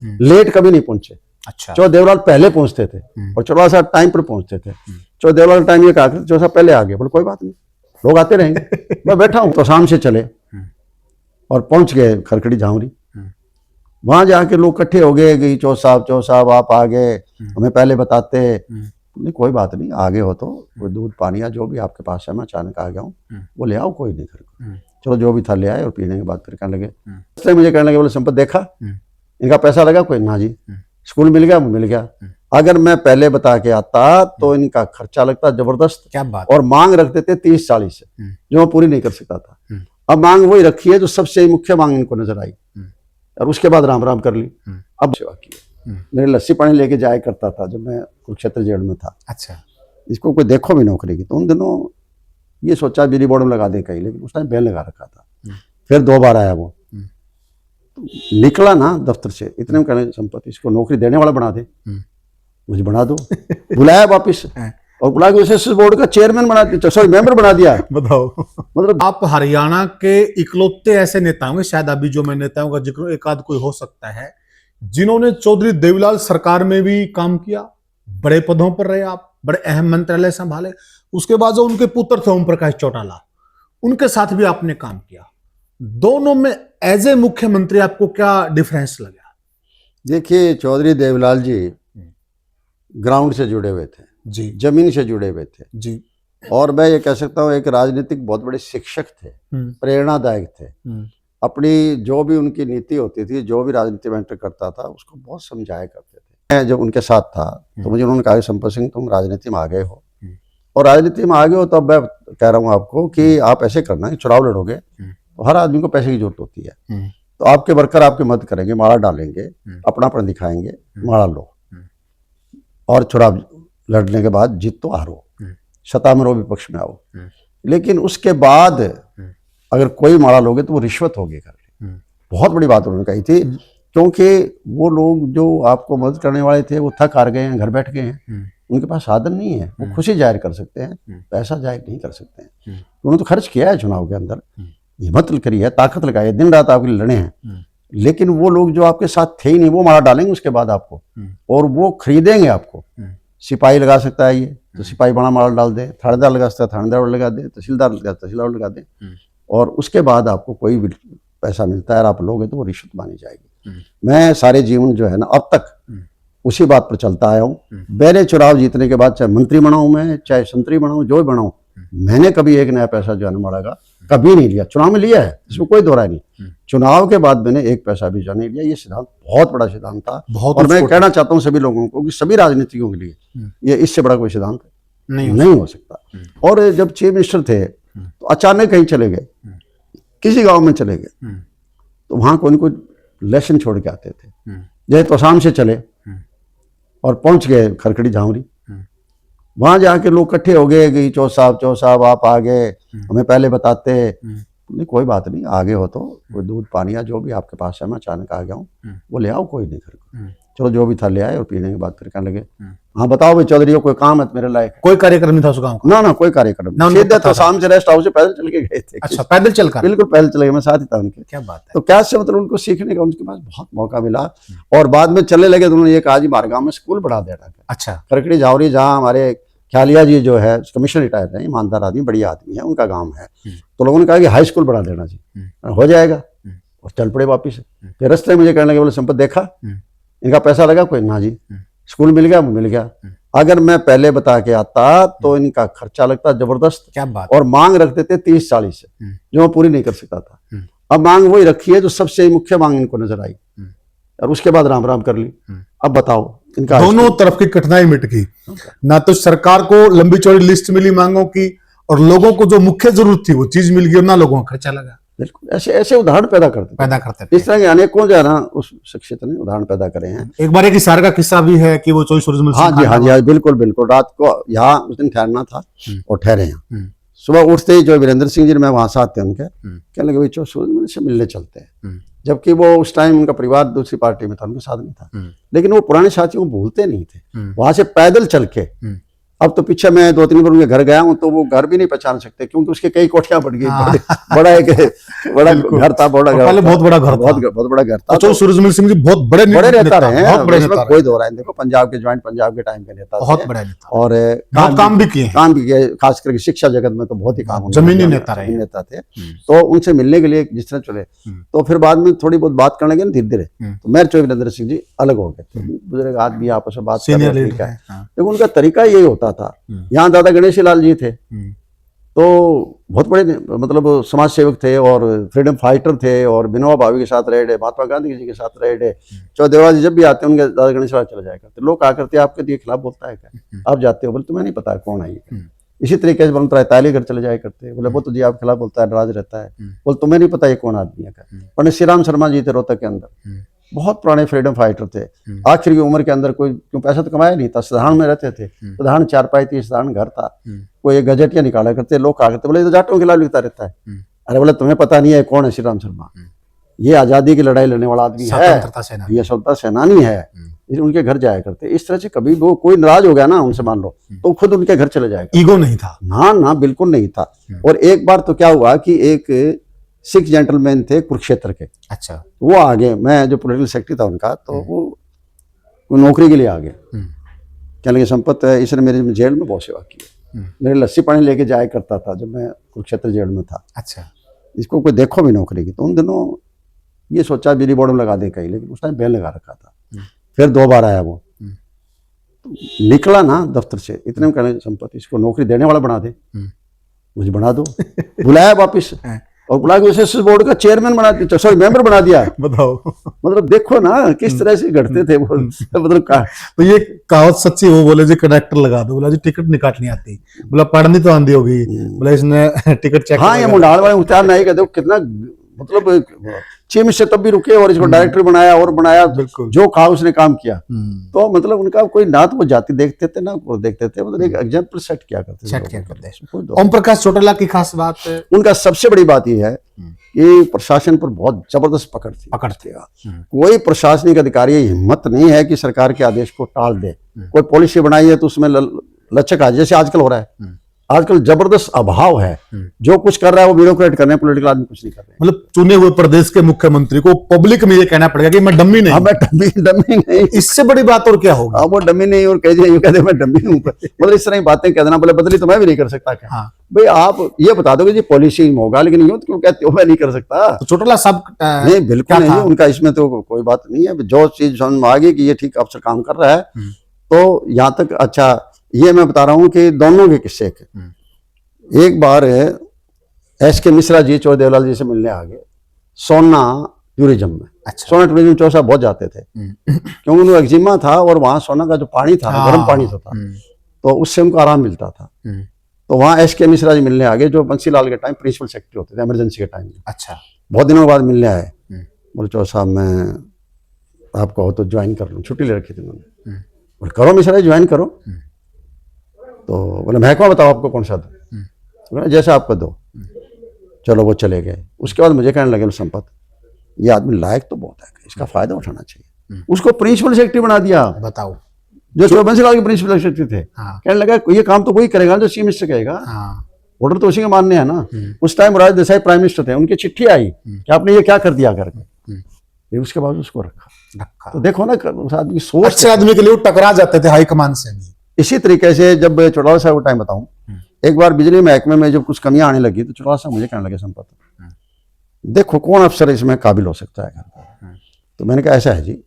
Late कभी नहीं पहुंचे। अच्छा। चौ देवलाल पहले पहुंचते थे और चौधरी साहब टाइम पर पहुंचते थे। चौ देवलाल टाइम ये कहा चौधरी साहब पहले आ गए, बोले कोई बात नहीं, लोग आते रहेंगे, मैं बैठा हूं। तो शाम से चले और पहुंच गए खरखड़ी झांवरी। वहां जाके लोग इकट्ठे हो गए कि चौ साहब आप आ गए, हमें पहले बताते। नहीं कोई बात नहीं, आगे हो तो कोई दूध पानी या जो भी आपके पास है, मैं अचानक आ गया हूँ, वो ले आओ, कोई नहीं घर को। चलो जो भी था ले आए और पीने के बाद फिर कहने लगे, इसलिए मुझे कहने लगे, बोले संपत देखा इनका पैसा लगा कोई? ना जी। स्कूल मिल गया? मिल गया। अगर मैं पहले बता के आता तो इनका खर्चा लगता जबरदस्त। क्या बात। और मांग रखते थे 30-40 से, जो मैं पूरी नहीं कर सकता था। अब मांग वही रखी है जो सबसे मुख्य मांग इनको नजर आई, और उसके बाद राम राम कर ली। अब सेवा की। मेरे लस्सी पानी लेके जाया करता था जब मैं कुरुक्षेत्र जेल में था। अच्छा। इसको कोई देखो भी नौकरी की, तो उन दिनों ये सोचा बिजली बोर्ड में लगा दे कहीं, लेकिन उस टाइम बैन लगा रखा था। फिर 2 बार आया वो, तो निकला ना दफ्तर से, इतने में कहने संपत्ति इसको नौकरी देने वाला बना दे, मुझे बना दो। बुलाया वापिस और बुला के एसएससी बोर्ड का चेयरमैन बना दिया, सॉरी मेंबर बना दिया। बताओ। मतलब आप हरियाणा के इकलौते ऐसे नेता होंगे, शायद अभी जो मैं नेताओं का जिक्र एक आध कोई हो सकता है, जिन्होंने चौधरी देवीलाल सरकार में भी काम किया, बड़े पदों पर रहे आप, बड़े अहम मंत्रालय संभाले। उसके बाद जो उनके पुत्र थे ओम प्रकाश चौटाला, उनके साथ भी आपने काम किया। दोनों में एज ए मुख्यमंत्री आपको क्या डिफरेंस लगा? देखिए चौधरी देवीलाल जी ग्राउंड से जुड़े हुए थे जी, जमीन से जुड़े हुए थे जी। और मैं ये कह सकता हूँ एक राजनीतिक बहुत बड़े शिक्षक थे, प्रेरणादायक थे। अपनी जो भी उनकी नीति होती थी, जो भी राजनीति में एंटर करता था, उसको बहुत समझाया करते थे। मैं जब उनके साथ था तो मुझे उन्होंने कहा संपत सिंह तुम राजनीति में आ गए हो, और राजनीति में आ गए हो तो अब मैं कह रहा हूँ आपको कि आप ऐसे करना है, चुनाव लड़ोगे तो हर आदमी को पैसे की जरूरत होती है, तो आपके वर्कर आपकी मदद करेंगे, माला डालेंगे, अपनापन दिखाएंगे, माला लो, और चुनाव लड़ने के बाद जीत तो हारो, सत्ता में रहो, विपक्ष में आओ, लेकिन उसके बाद अगर कोई माला लोगे तो वो रिश्वत होगी करके। बहुत बड़ी बात उन्होंने कही थी, क्योंकि वो लोग जो आपको मदद करने वाले थे वो थक हार गए हैं, घर बैठ गए हैं, उनके पास साधन नहीं है, वो खुशी जाहिर कर सकते हैं, पैसा जाहिर नहीं कर सकते हैं। उन्होंने तो खर्च किया है चुनाव के अंदर, हिम्मत करी है, ताकत लगाई है, दिन रात आपके लिए लड़े हैं, लेकिन वो लोग जो आपके साथ थे ही नहीं, वो माला डालेंगे उसके बाद आपको, और वो खरीदेंगे आपको। सिपाही लगा सकता है ये तो सिपाही बड़ा माला डाल दे, थानेदार लगा सकता है थानेदार लगा दे, तहसीलदार लगा तहसीलदार लगा दे, और उसके बाद आपको कोई भी पैसा मिलता है और आप लोगे तो वो रिश्वत मानी जाएगी। मैं सारे जीवन जो है ना अब तक उसी बात पर चलता आया हूँ। मेरे चुनाव जीतने के बाद चाहे मंत्री बनाऊं मैं, चाहे संतरी बनाऊं, जो भी बनाऊं, मैंने कभी एक नया पैसा जो है ना माला का कभी नहीं लिया। चुनाव में लिया है, इसमें कोई दोहराई नहीं, चुनाव के बाद मैंने एक पैसा भी जो नहीं लिया। ये सिद्धांत बहुत बड़ा सिद्धांत था, और मैं कहना चाहता हूँ सभी लोगों को कि सभी राजनीतिकों के लिए ये इससे बड़ा कोई सिद्धांत नहीं हो सकता। और जब चीफ मिनिस्टर थे तो अचानक कहीं चले गए, किसी गांव में चले गए, तो वहां कोई कोई लेसन छोड़ के आते थे। जैसे तो शाम से चले और पहुंच गए खरखड़ी झांवरी। वहां जाके लोग इकट्ठे हो गए कि चौ साहब आप आ गए, हमें पहले बताते। नहीं कोई बात नहीं, आगे हो तो कोई दूध पानी या जो भी आपके पास है, मैं अचानक आ गया हूँ, वो ले आओ, कोई नहीं घर को। चलो जो भी था ले आए और पीने के बाद फिर कहने लगे, हाँ बताओ भाई चौधरी कोई काम है मेरे लायक? कोई कार्यक्रम नहीं था उस गांव का? ना कोई कार्यक्रम नहीं, सीधे तो शाम से रेस्ट हाउस से पैदल चल के गए थे। अच्छा, पैदल चलकर? बिल्कुल पैदल चले गए, मैं साथ ही था उनके। क्या बात है। तो क्या से मतलब उनको सीखने का उनके पास बहुत मौका मिला, और बाद में चलने लगे तो उन्होंने ये कहा जी हमारे गाँव में स्कूल बढ़ा देना। अच्छा। खरखड़ी झावरी जहाँ हमारे ख्यालिया जी जो है कमिश्नर रिटायर है, ईमानदार आदमी, बढ़िया आदमी है, उनका गांव है, तो लोगों ने कहा कि हाई स्कूल बढ़ा देना जी, हो जाएगा, और चल पड़े वापिस। फिर रास्ते में मुझे कहने लगे, बोले संपत देखा इनका पैसा लगा कोई? ना जी। स्कूल मिल गया? मिल गया। अगर मैं पहले बता के आता तो इनका खर्चा लगता जबरदस्त। क्या बात। और मांग रखते थे 30-40 से, जो मैं पूरी नहीं कर सकता था। अब मांग वही रखी है जो सबसे मुख्य मांग इनको नजर आई, और उसके बाद राम राम कर ली। अब बताओ इनका दोनों तरफ की कठिनाई मिट गई, ना तो सरकार को लंबी चौड़ी लिस्ट मिली मांगों की, और लोगों को जो मुख्य जरूरत थी वो चीज मिल गई, और ना लोगों का खर्चा लगा। बिल्कुल ऐसे उदाहरण पैदा करते इस तरह के अनेकों जो है ना उस शख्सियत ने उदाहरण पैदा करे हैं। एक बार एक इशार का किस्सा भी है कि वो 24 सूरजमल हाँ जी, बिल्कुल रात को यहाँ उस दिन ठहरना था और ठहरे हैं। सुबह उठते ही जो वीरेंद्र सिंह जी ने, मैं वहां साथ थे उनके, कहने लगे भाई 24 सूरजमल से मिलने चलते हैं। जबकि वो उस टाइम उनका परिवार दूसरी पार्टी में था, उनके साथ नहीं था, लेकिन वो पुराने साथियों को भूलते नहीं थे। वहां से पैदल चल के अब तो पीछे मैं 2-3 बार उनके घर गया हूँ तो वो घर भी नहीं पहचान सकते, क्योंकि उसके कई कोठियां बढ़ गई। बड़ा एक बड़ा घर था, बड़ा घर, पहले बहुत बड़ा घर था, बहुत बड़ा घर था। तो सूरजमल सिंह जी बहुत बड़े नेता रहे हैं, बहुत बड़े नेता, कोई दो रहा है। देखो पंजाब के ज्वाइंट पंजाब के टाइम के नेता, बहुत बड़े नेता, और काम भी किए, खास करके शिक्षा जगत में तो बहुत ही काम, जमीनी नेता थे। तो उनसे मिलने के लिए जिस तरह चले, तो फिर बाद में थोड़ी बहुत बात करने लगे धीरे धीरे, तो मेयर चौधरी वीरेंद्र सिंह जी अलग हो गए, बुजुर्ग आदमी आपस में बात कर रहे हैं। देखो उनका तरीका यही होता था। यहाँ दादा गणेश लाल जी थे, तो बहुत बड़े मतलब समाज सेवक थे और फ्रीडम फाइटर थे, और विनोबा भावे के साथ रहे, महात्मा गांधी जी के साथ रहे। चौदेवा जी जब भी आते उनके दादा गणेश लाल चला जाएगा, तो लोग आकर आपके खिलाफ बोलता है क्या, आप जाते हो, बोले तुम्हें नहीं पता कौन आई है। इसी तरीके से बनता है ताली घर चले जाया करते, बोले वो तो जी आपके खिलाफ बोलता है, नाराज रहता है, बोले तुम्हें नहीं पता ये कौन आदमी है। पंडित श्री राम शर्मा जी थे रोहतक के अंदर, बहुत पुराने फ्रीडम फाइटर थे। आखिर की उम्र के अंदर कोई क्यों पैसा तो कमाया नहीं था, साधारण में रहते थे, साधारण चारपाई थी, साधारण घर था, कोई एक गजटिया निकाला करते, लोग कहा करते बोले तो जाटों के खिलाफ लिखता रहता है। अरे बोले तुम्हें पता नहीं है कौन है श्री राम शर्मा, ये आजादी की लड़ाई लड़ने वाला आदमी है, ये स्वतंत्रता सेनानी है। उनके घर जाया करते। इस तरह से कभी वो कोई नाराज हो गया ना उनसे मान लो, तो खुद उनके घर चले जाएगा। ईगो नहीं था, ना बिल्कुल नहीं था। और एक बार तो क्या हुआ कि एक सिख जेंटलमैन थे कुरुक्षेत्र के, अच्छा, वो आ गए, मैं जो पॉलिटिकल सेक्रेटरी था उनका, तो वो नौकरी के लिए आ गए। कहने लगे संपत है, इसने मेरे जेल में बहुत सेवा की है, मेरे लस्सी पानी लेके जाया करता था जब मैं कुरुक्षेत्र जेल में था। अच्छा, इसको कोई देखो भी नौकरी की। तो उन दिनों ये सोचा बिजली बोर्ड में लगा दे कहीं, लेकिन उस टाइम बैन लगा रखा था। फिर 2 बार आया वो, तो निकला ना दफ्तर से, इतने में कहने संपत्ति इसको नौकरी देने वाला बना दे, मुझे बना दो। बुलाया वापिस और बुला के उसे बोर्ड का चेयरमैन बना दिया, सॉरी मेंबर बना दिया। बताओ, मतलब देखो ना किस तरह से घटते थे वो। मतलब तो ये कहावत सच्ची, वो बोले जी कंडक्टर लगा दो, बोला जी टिकट निकाल नहीं आती, बोला पढ़नी तो आंधी होगी, बोला इसने टिकट चेक। हाँ, ये मुंडाल वाले उतार नहीं कहते कितना, मतलब चीफ मिनिस्टर तब भी रुके और इसको डायरेक्टर बनाया और बनाया, जो कहा उसने काम किया। तो मतलब उनका कोई ना तो वो जाति देखते थे ना वो देखते थे, मतलब एक एग्जाम्पल सेट किया करते। ओम प्रकाश चौटाला की खास बात, उनका सबसे बड़ी बात यह है कि प्रशासन पर बहुत जबरदस्त पकड़ थी। कोई प्रशासनिक अधिकारी हिम्मत नहीं है कि सरकार के आदेश को टाल दे। कोई पॉलिसी बनाई है तो उसमें लचक आ, जैसे आजकल हो रहा है, आजकल जबरदस्त अभाव है। जो कुछ कर रहा है वो ब्यूरोक्रेट कर रहे हैं, पॉलिटिकल आदमी कुछ नहीं कर रहे हैं। मतलब चुने हुए प्रदेश के मुख्यमंत्री को पब्लिक में ये कहना पड़ेगा कि मैं डम्मी नहीं। मैं डम्मी नहीं, इससे बड़ी बात और क्या होगा। वो डम्मी नहीं और कहते मैं डम्मी हूँ, मतलब इस तरह की बातें कह देना। बोले बदली तो मैं भी नहीं कर सकता क्या? हाँ। भाई आप ये बता दो कि जी पॉलिसी में होगा, लेकिन यूं क्यों कहते हो मैं नहीं कर सकता। तो चौटाला साहब नहीं, बिल्कुल नहीं, उनका इसमें तो कोई बात नहीं है। जो चीज समझ में आ गई कि ये ठीक अफसर काम कर रहा है, तो यहाँ तक अच्छा। ये मैं बता रहा हूँ कि दोनों के किस्से के। एक बार एस.के. मिश्रा जी चौधरी देवलाल जी से मिलने आ गए सोना टूरिज्म में। अच्छा। सोना टूरिज्म चौधरी साहब बहुत जाते थे, क्योंकि उनको एक्जिमा था और वहाँ सोना का जो पानी था, गर्म पानी था, तो उससे उनको आराम मिलता था। तो वहाँ एस.के. मिश्रा जी मिलने आ गए, जो बंसीलाल के टाइम प्रिंसिपल सेक्रेटरी होते थे इमरजेंसी के टाइम में। अच्छा। बहुत दिनों बाद मिलने आए, बोले चौधरी साहब मैं आपको हो तो ज्वाइन कर लूँ, छुट्टी ले रखी थी उन्होंने। बोले करो मिश्रा जी ज्वाइन करो। तो बोले महकमा बताओ आपको कौन सा दो, जैसा आपको दो। चलो वो चले गए। उसके बाद मुझे कहने लगे संपत ये आदमी लायक तो बहुत है, इसका फायदा उठाना चाहिए। उसको प्रिंसिपल सेक्रेटरी बना दिया। बताओ, जो बंसीलाल के प्रिंसिपल सेक्रेटरी थे। कहने लगा ये काम तो वही करेगा जो चीफ मिनिस्टर कहेगा, ऑर्डर तो उसी के मानने हैं ना। उस टाइम राज देसाई प्राइम मिनिस्टर थे, उनकी चिट्ठी आई कि आपने ये क्या कर दिया करके, उसके बाद उसको रखा। तो देखो ना उस आदमी सोच, अच्छे आदमी के लिए टकरा जाते थे हाईकमान से भी। इसी तरीके से जब चौटाला साहब को टाइम बताऊं, एक बार बिजली महकमे में जब कुछ कमियां आने लगी, तो चौटाला साहब मुझे कहने लगे संपत देखो कौन अफसर इसमें काबिल हो सकता है। तो मैंने कहा ऐसा है जी,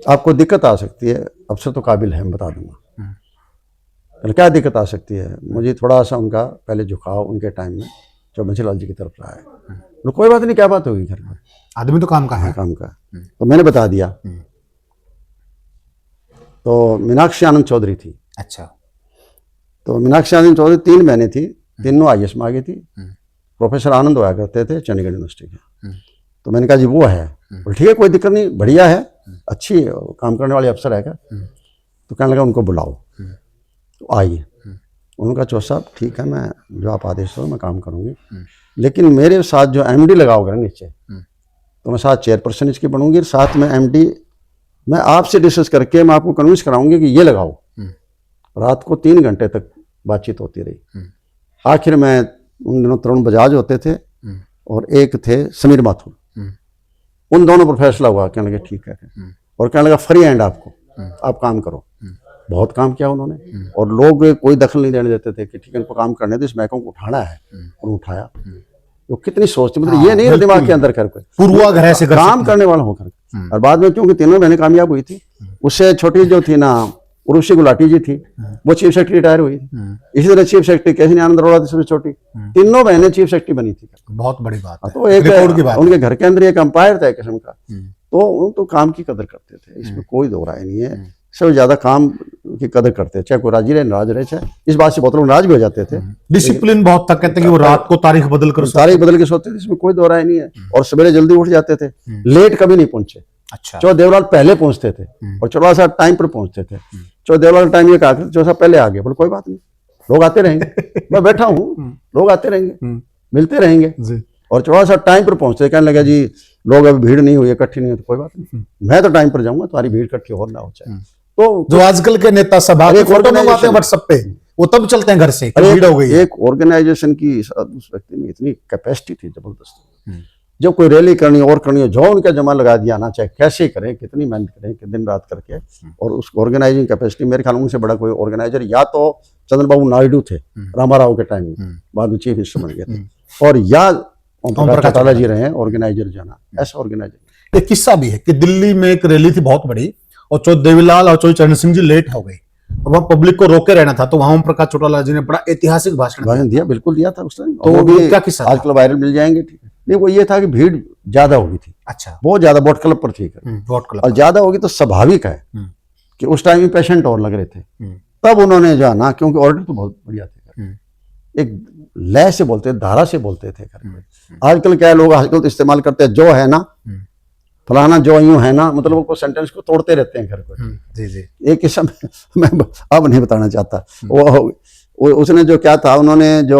आपको दिक्कत आ सकती है, अफसर तो काबिल है, मैं बता दूंगा। क्या दिक्कत आ सकती है? मुझे थोड़ा सा उनका पहले झुकाव उनके टाइम में जो बंसीलाल जी की तरफ रहा है। तो कोई बात नहीं, क्या बात होगी, घर में आदमी तो काम का है, काम का। तो मैंने बता दिया। तो मीनाक्षी आनंद चौधरी थी। अच्छा। तो मीनाक्षी आनंद चौधरी 3 महीने थी, तीनों IAS में आ गई थी। प्रोफेसर आनंद होया करते थे चंडीगढ़ यूनिवर्सिटी के। तो मैंने कहा जी वो है, बोले ठीक है कोई दिक्कत नहीं, बढ़िया है, अच्छी है, काम करने वाले अफसर है क्या? तो कहने लगा उनको बुलाओ। तो आई, उन्होंने कहा चौधरी साहब ठीक है, मैं जो आप आदेश दो मैं काम करूँगी, लेकिन मेरे साथ जो MD लगाओगे ना नीचे, तो मैं साथ चेयरपर्सन इसकी बनूंगी, साथ में MD मैं आपसे डिस्कस करके मैं आपको कन्विंस कराऊंगी कि ये लगाओ, रात को 3 घंटे तक बातचीत होती रही। आखिर में उन दिनों तरुण बजाज होते थे और एक थे समीर माथुर, उन दोनों पर फैसला हुआ, कहने लगे ठीक है, और कहने लगा फ्री हैंड आपको, आप काम करो। बहुत काम किया उन्होंने, और लोग कोई दखल नहीं देने देते थे कि ठीक है इनको काम करने दो, इस महकमे को उठाना है, और उठाया। वो कितनी सोचती, मतलब ये नहीं दिमाग के अंदर कर कोई पूर्वाग्रह से काम करने वाला होकर। और बाद में क्योंकि तीनों बहनें कामयाब हुई थी, उससे छोटी जो थी ना उर्वशी गुलाटी जी थी, वो चीफ सेक्रेटरी रिटायर हुई। इसी तरह चीफ सेक्रेटरी केसरी आनंद अरोड़ा थी सबसे छोटी, तीनों बहनें चीफ सेक्रेटरी बनी थी। बहुत बड़ी बात है। तो एक उनके घर के अंदर एक अंपायर था एक किस्म का, तो काम की कदर करते थे, इसमें कोई दो राय नहीं है। सबसे ज्यादा काम की कदर करते थे, चाहे कोई राजी रहे नाराज रहे, चाहे इस बात से बहुत लोग नाराज भी हो जाते थे। डिसिप्लिन बहुत था, कहते कि वो रात को तारीख बदल कर सोते थे, इसमें कोई दो राय नहीं है। और सवेरे जल्दी उठ जाते थे, लेट कभी नहीं पहुंचे। अच्छा। चौधरी देवलाल पहले पहुंचते थे और चौधरी साहब टाइम पर पहुंचते थे। चौधरी देवलाल टाइम ये कहा चौधरी साहब पहले आ गए, बोले कोई बात नहीं, लोग आते रहेंगे, मैं बैठा हूँ, लोग आते रहेंगे, मिलते रहेंगे। और चौधरी साहब टाइम पर पहुंचते, कहने लगा जी लोग अभी भीड़ नहीं हुई, इकट्ठी नहीं हुई, तो कोई बात नहीं, मैं तो टाइम पर जाऊंगा, तुम्हारी भीड़ इकट्ठी और ना हो जाए। तो जो आजकल के नेता सभा के फोटो मंगवाते हैं व्हाट्सएप पे, वो तब चलते हैं घर से, भीड़ हो गई। एक ऑर्गेनाइजेशन की उस व्यक्ति में इतनी कैपेसिटी थी जबरदस्त, जब कोई रैली करनी और करनी हो, जो उनका जमा लगा दिया ना, चाहे कैसे करें, कितनी मेहनत करें, कि दिन रात करके। और उस ऑर्गेनाइजिंग कैपेसिटी मेरे ख्याल उनसे बड़ा कोई ऑर्गेनाइजर या तो चंद्रबाबू नायडू थे रामाराव के टाइम में, बाद में चीफ मिनिस्टर बन गए थे, और या ओम प्रकाश चौटाला जी रहे ऑर्गेनाइजर जो ना, ऐसा ऑर्गेनाइजर। एक किस्सा भी है कि दिल्ली में एक रैली थी बहुत बड़ी, और चौधरी देवीलाल और चौधरी चरण सिंह जी लेट हो गए, और वहां पब्लिक को रोके रहना था, तो वहां ओम प्रकाश चौटाला जी ने बड़ा ऐतिहासिक भाषण दिया। बिल्कुल दिया था उस टाइम। तो वो भी क्या किस्सा आजकल वायरल मिल जाएंगे, ठीक है। नहीं, वो ये था कि भीड़ ज्यादा होगी थी। अच्छा। बहुत ज्यादा बोट क्लब पर थी, बोट क्लब, और ज्यादा होगी तो स्वाभाविक है कि उस टाइम में पेशेंट और लग रहे थे। तब उन्होंने जो है ना, क्योंकि ऑर्डर तो बहुत बढ़िया थे, एक लय से बोलते, धारा से बोलते थे। आजकल क्या है, लोग आजकल तो इस्तेमाल करते हैं जो है ना, फलाना जो यूं है ना, मतलब वो सेंटेंस को तोड़ते रहते हैं घर को। जी जी। एक किस्म मैं अब नहीं बताना चाहता, वो उसने जो क्या था, उन्होंने जो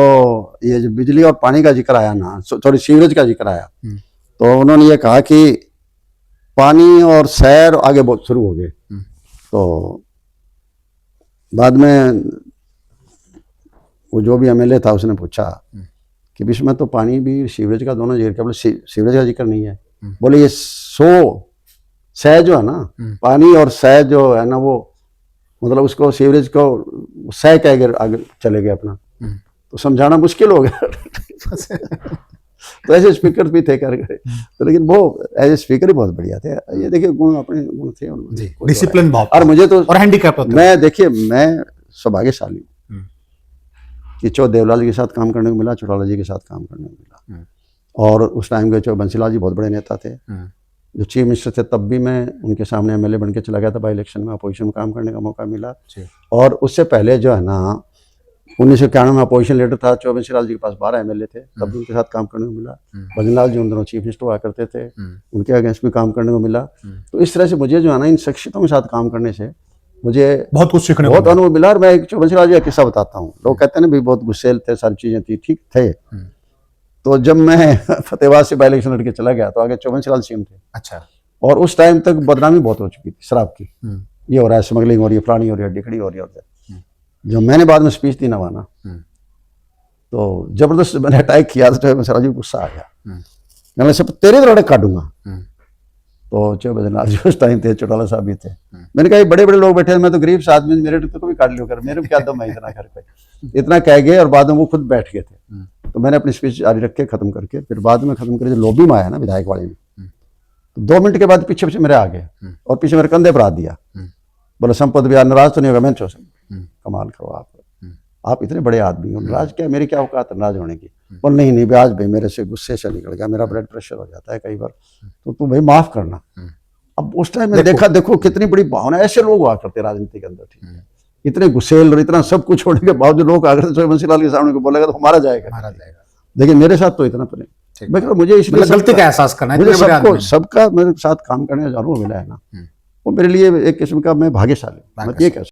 ये जो बिजली और पानी का जिक्र आया ना, सॉरी सीवरेज का जिक्र आया, तो उन्होंने ये कहा कि पानी और शहर आगे बहुत शुरू हो गए। तो बाद में वो जो भी एमएलए था उसने पूछा कि इसमें तो पानी भी सीवरेज का दोनों जिक्र, बोले सीवरेज का जिक्र नहीं है। बोले ये सह जो है ना, पानी और सह जो है ना, वो मतलब उसको सीवरेज को सह के आगे चले गए अपना, तो समझाना मुश्किल हो गया। तो ऐसे स्पीकर भी थे कर गए, तो लेकिन वो एज ए स्पीकर ही बहुत बढ़िया थे। ये देखिए गुण, अपने गुण थे उनमें, डिसिप्लिन बहुत। और मुझे तो और हैंडीकैप होता है। मैं देखिए, मैं सौभाग्यशाली हूँ कि चौधरी देवलाल जी के साथ काम करने को मिला, चौटाला जी के साथ काम करने को मिला। और उस टाइम के चौधरी बंसीलाल जी बहुत बड़े नेता थे, जो चीफ मिनिस्टर थे, तब भी मैं उनके सामने एमएलए बन के चला गया था। बाई इलेक्शन में अपोजिशन में काम करने का मौका मिला। और उससे पहले जो है ना, 1991 में अपोजिशन लीडर था, चौधरी बंसीलाल जी के पास 12 एमएलए थे, तब भी उनके साथ काम करने को मिला। भजनलाल जी उन दोनों चीफ मिनिस्टर हुआ करते थे, उनके अगेंस्ट भी काम करने को मिला। तो इस तरह से मुझे जो है ना, इन शख्सियतों के साथ काम करने से मुझे बहुत कुछ सीखने, बहुत अनुभव मिला। और मैं एक चौधरी बंसीलाल जी का किस्सा बताता हूँ। लोग कहते हैं ना भी बहुत गुस्सेल थे, सारी चीजें थी, ठीक थे। तो जब मैं फतेहाबाद से बाई इलेक्शन लड़के चला गया, तो आगे चौधरी बंसीलाल सीएम थे। अच्छा। और उस टाइम तक बदनामी बहुत हो चुकी थी शराब की, ये हो रहा है, स्मगलिंग हो रही है, फलानी हो रही है, डिकड़ी हो रही है। जब मैंने बाद में स्पीच दी नवाना, तो जबरदस्त मैंने अटैक किया, तो बंसीलाल जी को गुस्सा आ गया, मैं सब तेरे द्वारा काटूंगा। तो चौधरी बंसीलाल जी उस टाइम थे, चौटाला साहब भी थे। मैंने कहा बड़े बड़े लोग बैठे हैं, मैं तो गरीब आदमी, मेरे को भी काट लियो कर, मेरे में क्या दम है इतना कर पे, इतना कह गए। और बाद में वो खुद बैठ गए थे। तो मैंने अपनी स्पीच जारी रख के खत्म करके, फिर बाद में खत्म करके लॉबी में आया ना विधायक वाली में, तो 2 मिनट के बाद पीछे पीछे मेरे आ गए और पीछे मेरे कंधे पर हाथ दिया, बोले संपत बिहार नाराज तो नहीं होगा। मैंने सोचा कमाल करो आप इतने बड़े आदमी हो, नाराज क्या, मेरी क्या औकात है नाराज होने की। बोल नहीं नहीं आज भाई मेरे से गुस्से से निकल गया, मेरा ब्लड प्रेशर हो जाता है कई बार, तो तू भाई माफ करना। अब उस टाइम में देखो कितनी बड़ी भावना, ऐसे लोग हुआ करते राजनीति के अंदर, ठीक है, इतने गुस्सेल और इतना सब कुछ छोड़ने के बावजूद लोग आकर चौधरी बंसीलाल के सामने को बोलेगा तो हमारा जाएगा। लेकिन मेरे साथ तो इतना तो नहीं, मुझे इसलिए गलती का एहसास करना है, मुझे सबका मेरे साथ काम करने का अनुभव मिला है ना, वो मेरे लिए एक किस्म का मैं भाग्यशाली, मैं ये कह